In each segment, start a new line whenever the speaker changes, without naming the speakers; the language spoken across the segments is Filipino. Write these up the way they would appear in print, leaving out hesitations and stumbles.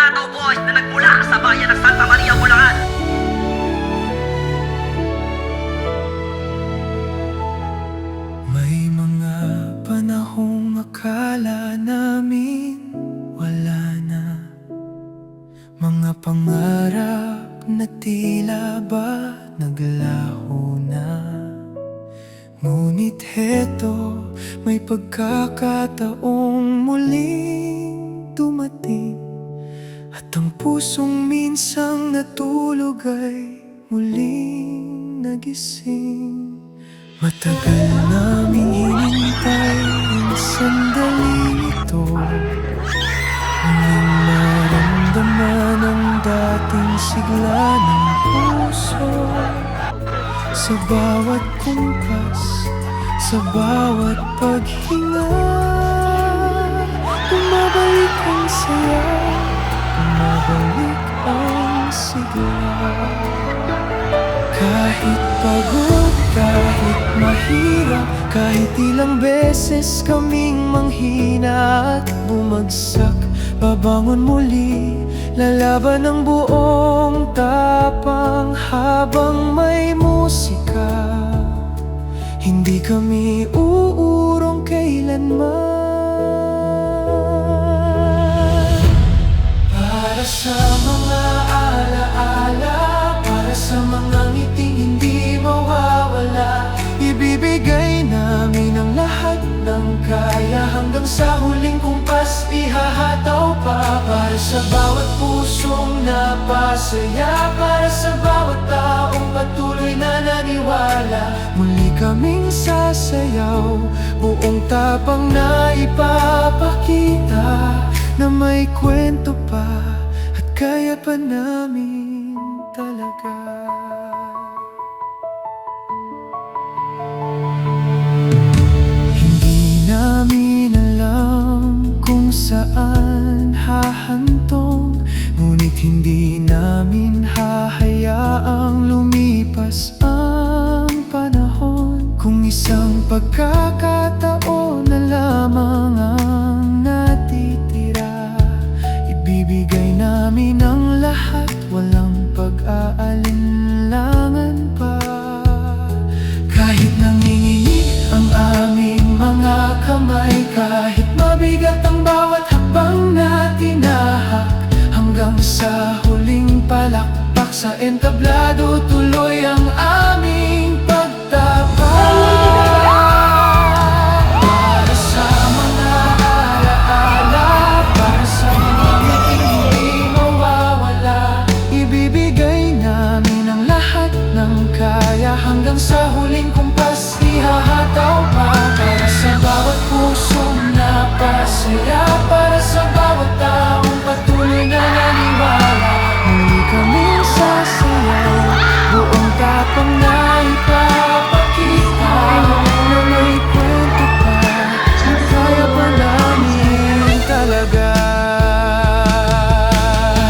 Hataw Boys na nagmula sa bayan ng Santa Maria, Bulacan.
May mga panahong akala namin wala na, mga pangarap na tila ba naglaho na. Ngunit heto, may pagkakataong muling dumating, at ang pusong minsang natulog ay muling nagising. Matagal naming hinintay ang sandaling ito, muling maramdaman ang dating sigla ng puso. Sa bawat kumpas, sa bawat paghinga, bumabalik ang saya, bumabalik ang sigla. Kahit pagod, kahit mahirap, kahit ilang beses kaming manghina at bumagsak, babangon muli, lalaban ng buong tapang habang may musika. Hindi kami uurong kailanman. Para sa mga alaala, para sa mga ngiting hindi mawawala, ibibigay namin ang lahat ng kaya, hanggang sa huling kumpas ihahataw pa. Para sa bawat pusong napasaya, para sa bawat taong patuloy na naniwala, muli kaming sasayaw, buong tapang na ipapakita na may kwento pa at kaya pa namin talaga. Hindi namin alam kung saan hahantong, ngunit hindi namin hahayaang lumipas ang panahon. Kung isang pagkakataon na lamang ang natitira, ibibigay namin ang lahat, walang pag-aalinlangan pa. Kahit nanginginig ang aming mga kamay, kahit mabigat ang bawat hakbang na tinahak, hanggang sa huling palakpak sa entablado, tuloy ang aming pagtapat. Para sa mga alaala, para sa mga ngiting hindi mawawala, ibibigay namin ang lahat ng kaya, hanggang sa huling kumpas ihahataw pa. Para sa bawat pusong napasaya, para sa bawat taong patuloy na naniwala, muli kaming sasayaw, buong tapang na ipapakita na may kwento pa at kaya pa namin talaga.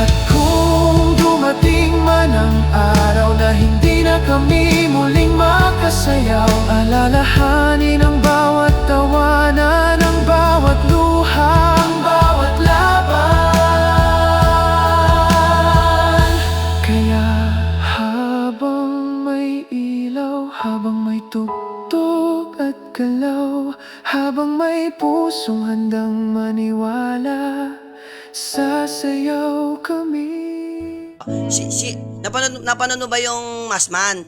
At kung dumating man ang araw na hindi na kami muling makasayaw, alalahanin ang bawat tawanan, ang bawat luha, ang bawat laban. Kaya habang may ilaw, habang may tugtog at galaw, habang may pusong handang maniwala, sasayaw kami.
Napanood mo ba yung Maskman?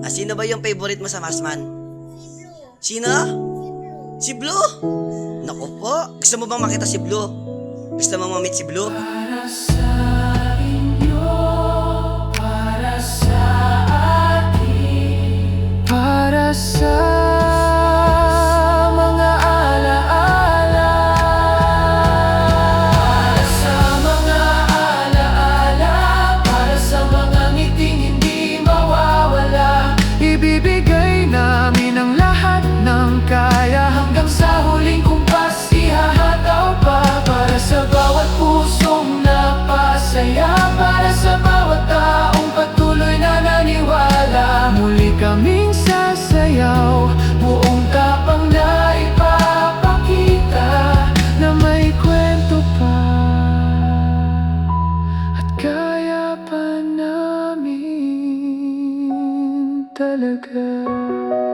Sino ba yung favorite mo sa Maskman? Sino? Si Blue? Naku po, gusto mo bang makita si Blue? Gusto mo ma-meet si Blue?
Para sa inyo, para sa atin, para sa mga alaala, para sa mga alaala, para sa mga ngiting hindi mawawala, ibibigay namin ang lahat ng kaya, hanggang sa huling kumpas ihahataw pa. Para sa bawat pusong napasaya, para sa bawat taong patuloy na naniwala, muli kaming sasayaw, talaga.